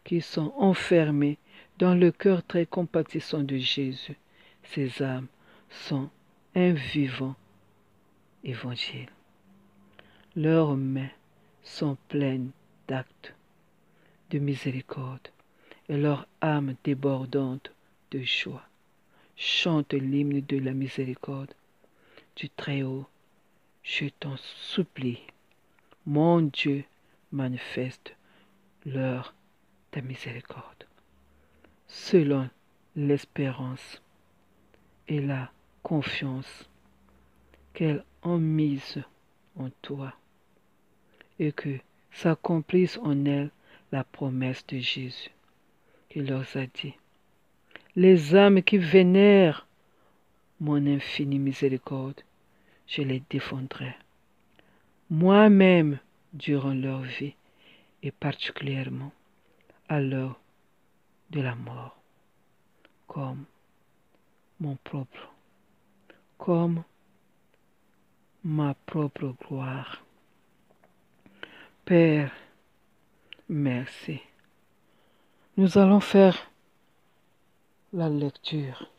qui sont enfermées dans le cœur très compatissant de Jésus. Ces âmes sont un vivant évangile. Leurs mains sont pleines d'actes de miséricorde et leur âme débordante de joie chante l'hymne de la miséricorde du Très-Haut. Je t'en supplie, mon Dieu, manifeste leur ta miséricorde, selon l'espérance et la confiance qu'elles ont mise en toi, et que s'accomplisse en elles la promesse de Jésus, qui leur a dit: les âmes qui vénèrent mon infinie miséricorde, je les défendrai, moi-même durant leur vie, et particulièrement à l'heure de la mort, comme comme ma propre gloire. Père, merci. Nous allons faire la lecture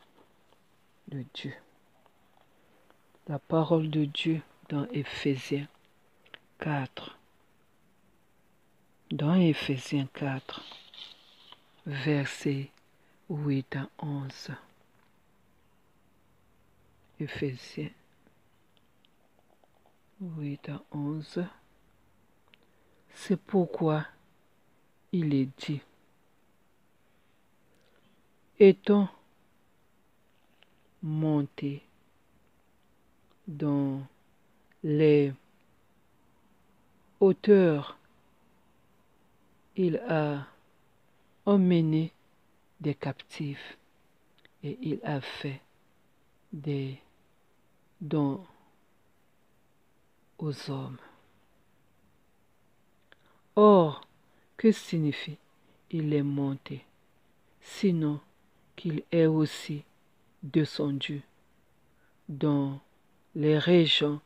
de Dieu. La parole de Dieu dans Éphésiens 4. Dans Éphésiens 4, versets 8 à 11. Éphésiens 8 à 11. C'est pourquoi il est dit: étant monté dans les hauteurs, il a emmené des captifs et il a fait des dons aux hommes. Or, que signifie il est monté, sinon qu'il est aussi descendu dans les régions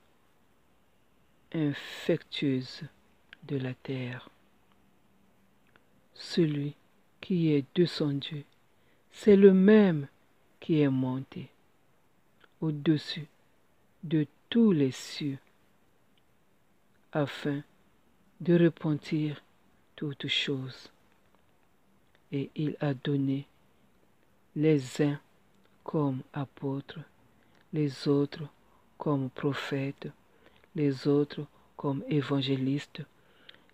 infectieuses de la terre? Celui qui est descendu, c'est le même qui est monté au-dessus de tous les cieux, afin de repentir toutes choses. Et il a donné les uns comme apôtres, les autres comme prophètes, les autres comme évangélistes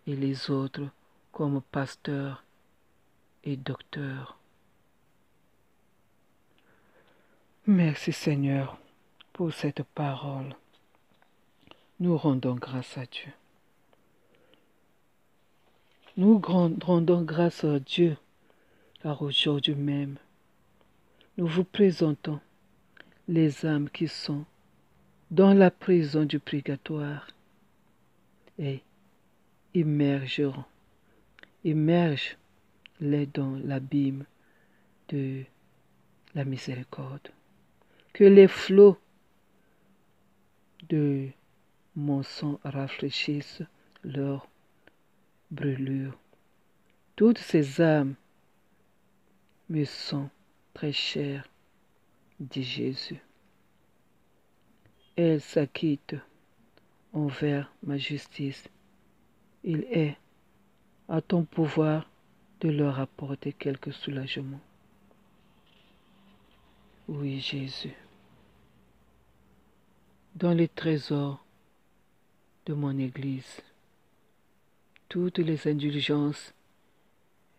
et les autres comme pasteurs et docteurs, Merci Seigneur pour cette parole. Nous rendons grâce à Dieu. Nous rendons grâce à Dieu car aujourd'hui même, nous vous présentons les âmes qui sont dans la prison du purgatoire et immerge-les dans l'abîme de la miséricorde. Que les flots de mon sang rafraîchissent leur brûlure. Toutes ces âmes me sont très chères, dit Jésus. Elles s'acquittent envers ma justice. Il est à ton pouvoir de leur apporter quelque soulagement. Oui, Jésus. Dans les trésors de mon Église, toutes les indulgences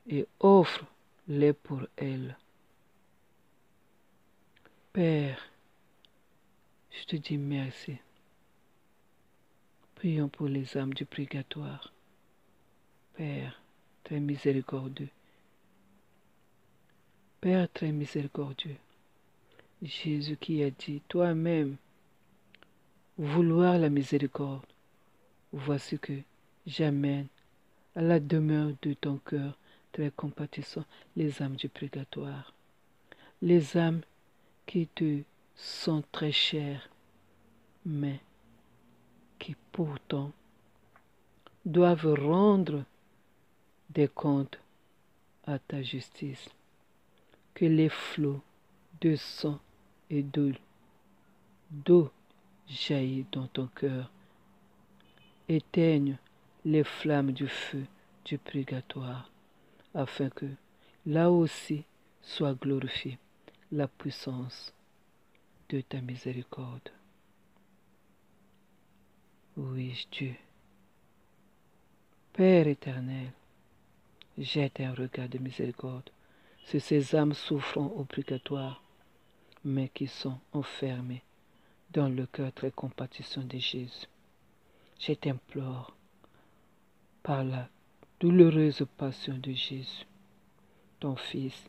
et offre-les pour elle. Père, je te dis merci. Prions pour les âmes du purgatoire. Père, très miséricordieux. Père très miséricordieux. Jésus qui a dit toi-même vouloir la miséricorde. Voici que j'amène à la demeure de ton cœur très compatissant les âmes du purgatoire. Les âmes qui te sont très chères, mais qui pourtant doivent rendre des comptes à ta justice. Que les flots de sang et d'eau jaillissent dans ton cœur, éteignent les flammes du feu du purgatoire, afin que là aussi soit glorifiée la puissance de ta miséricorde. Oui, Dieu, Père éternel, jette un regard de miséricorde sur ces âmes souffrant au purgatoire, mais qui sont enfermées dans le cœur très compatissant de Jésus. Je t'implore, par la douloureuse passion de Jésus, ton Fils,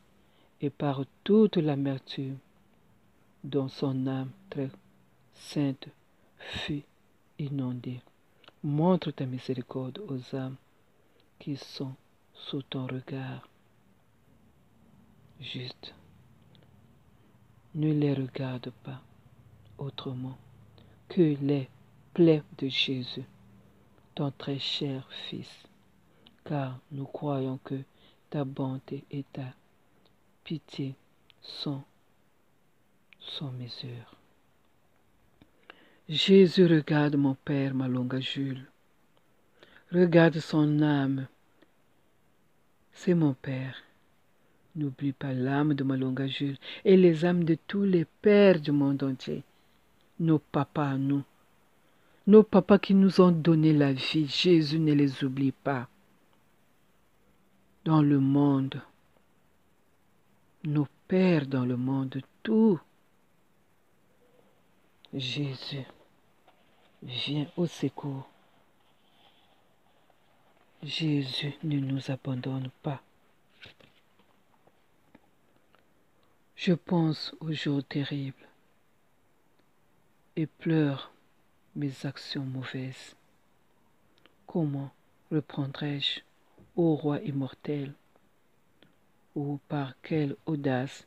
et par toute l'amertume dont son âme très sainte fut inondée, montre ta miséricorde aux âmes qui sont sous ton regard juste. Ne les regarde pas autrement que les plaies de Jésus, ton très cher Fils, car nous croyons que ta bonté et ta pitié sont sans mesure. Jésus regarde mon Père Malonga Jules, regarde son âme, c'est mon Père. N'oublie pas l'âme de Malonga Jules et les âmes de tous les pères du monde entier, nos papas à nous, nos papas qui nous ont donné la vie. Jésus ne les oublie pas. Dans le monde, nos pères dans le monde, tout. Jésus, viens au secours. Jésus ne nous abandonne pas. Je pense aux jours terribles et pleure mes actions mauvaises. Comment reprendrai-je, ô roi immortel, ou par quelle audace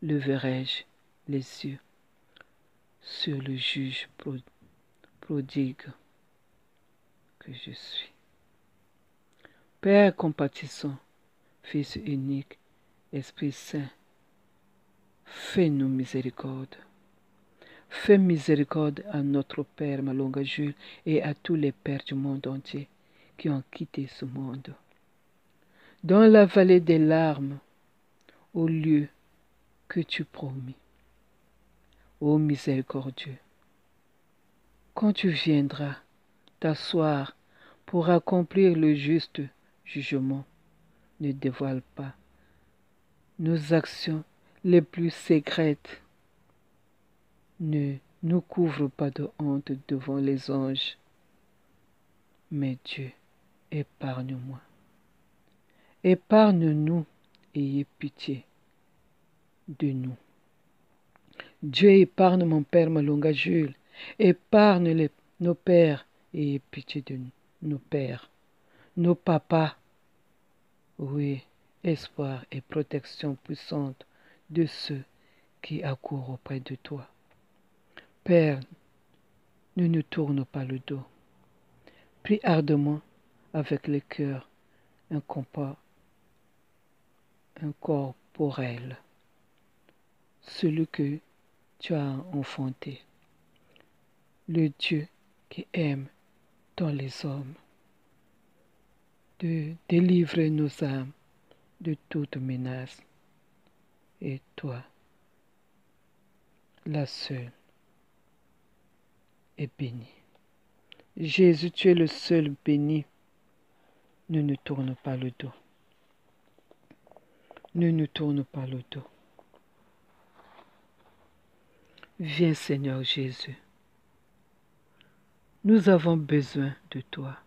leverai-je les yeux sur le juge prodigue que je suis? Père compatissant, Fils unique, Esprit Saint, fais-nous miséricorde. Fais miséricorde à notre Père Malonga Jules et à tous les pères du monde entier qui ont quitté ce monde. Dans la vallée des larmes, au lieu que tu promis, ô miséricordieux, quand tu viendras t'asseoir pour accomplir le juste jugement, ne dévoile pas nos actions les plus secrètes. ne nous couvre pas de honte devant les anges. Mais Dieu, épargne-moi. Épargne-nous, ayez pitié de nous. Dieu épargne mon père Malonga Jules. Épargne nos pères, ayez pitié de nous. Nos pères, nos papas. Oui, espoir et protection puissante de ceux qui accourent auprès de toi. Père, ne nous tourne pas le dos. Prie ardemment avec le cœur incorporel, celui que tu as enfanté, le Dieu qui aime dans les hommes, de délivrer nos âmes de toute menace. Et toi, la seule, est bénie. Jésus, tu es le seul béni. Ne nous tourne pas le dos. Ne nous tourne pas le dos. Viens Seigneur Jésus. Nous avons besoin de toi.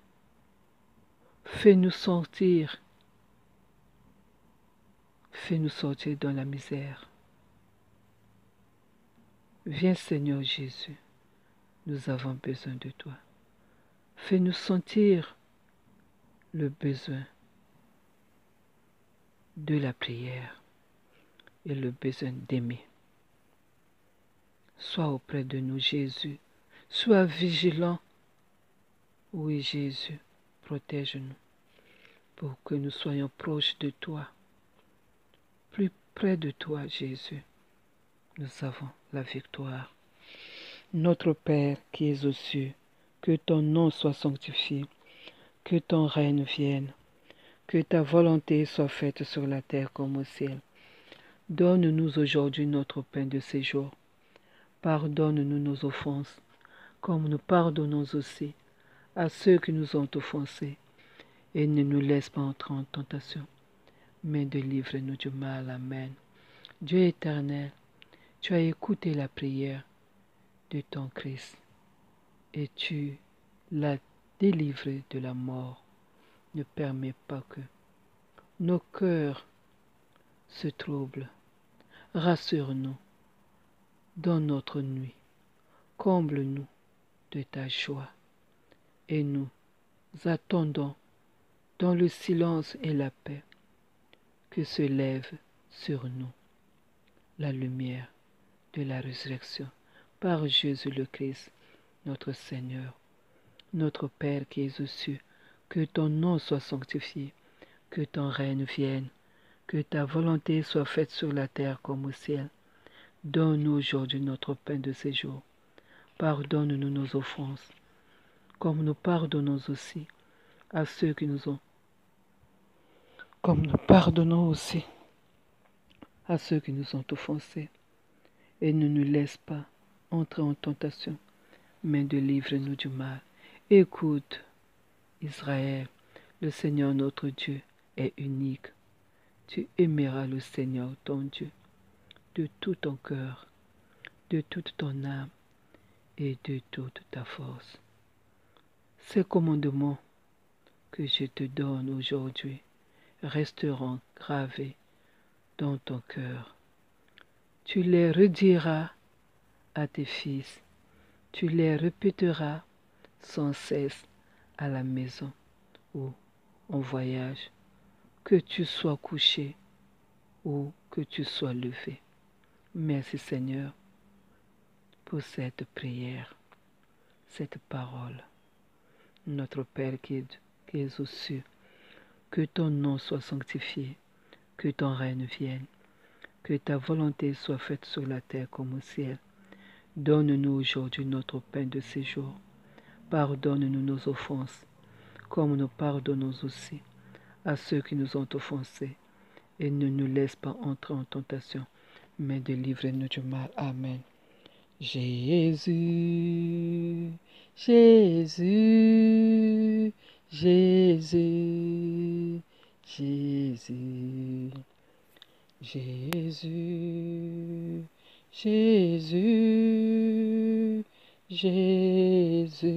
Fais-nous sortir. Fais-nous sortir dans la misère. Viens Seigneur Jésus. Nous avons besoin de toi. Fais-nous sentir le besoin de la prière et le besoin d'aimer. Sois auprès de nous, Jésus. Sois vigilant. Oui, Jésus, protège-nous pour que nous soyons proches de toi. Plus près de toi, Jésus, nous avons la victoire. Notre Père qui es aux cieux, que ton nom soit sanctifié, que ton règne vienne, que ta volonté soit faite sur la terre comme au ciel. Donne-nous aujourd'hui notre pain de ce jour. Pardonne-nous nos offenses, comme nous pardonnons aussi à ceux qui nous ont offensés. Et ne nous laisse pas entrer en tentation, mais délivre-nous du mal. Amen. Dieu éternel, tu as écouté la prière de ton Christ et tu l'as délivré de la mort. Ne permets pas que nos cœurs se troublent. Rassure-nous dans notre nuit. Comble-nous de ta joie et nous attendons dans le silence et la paix que se lève sur nous la lumière de la résurrection par Jésus le Christ, notre Seigneur, notre Père qui es aux cieux, que ton nom soit sanctifié, que ton règne vienne, que ta volonté soit faite sur la terre comme au ciel. Donne-nous aujourd'hui notre pain de ce jour. Pardonne-nous nos offenses, comme nous pardonnons aussi à ceux qui nous ont, comme nous pardonnons aussi à ceux qui nous ont offensés. Et ne nous laisse pas entrer en tentation, mais délivre-nous du mal. Écoute, Israël, le Seigneur notre Dieu est unique. Tu aimeras le Seigneur ton Dieu de tout ton cœur, de toute ton âme et de toute ta force. Ces commandements que je te donne aujourd'hui resteront gravés dans ton cœur. Tu les rediras à tes fils, tu les répéteras sans cesse à la maison ou en voyage, que tu sois couché ou que tu sois levé. Merci Seigneur pour cette prière, cette parole. Notre Père qui es aux cieux, que ton nom soit sanctifié, que ton règne vienne, que ta volonté soit faite sur la terre comme au ciel. Donne-nous aujourd'hui notre pain de ce jour. Pardonne-nous nos offenses, comme nous pardonnons aussi à ceux qui nous ont offensés. Et ne nous laisse pas entrer en tentation, mais délivre-nous du mal. Amen. Jésus, Jésus, Jésus, Jésus, Jésus, Jésus, Jésus.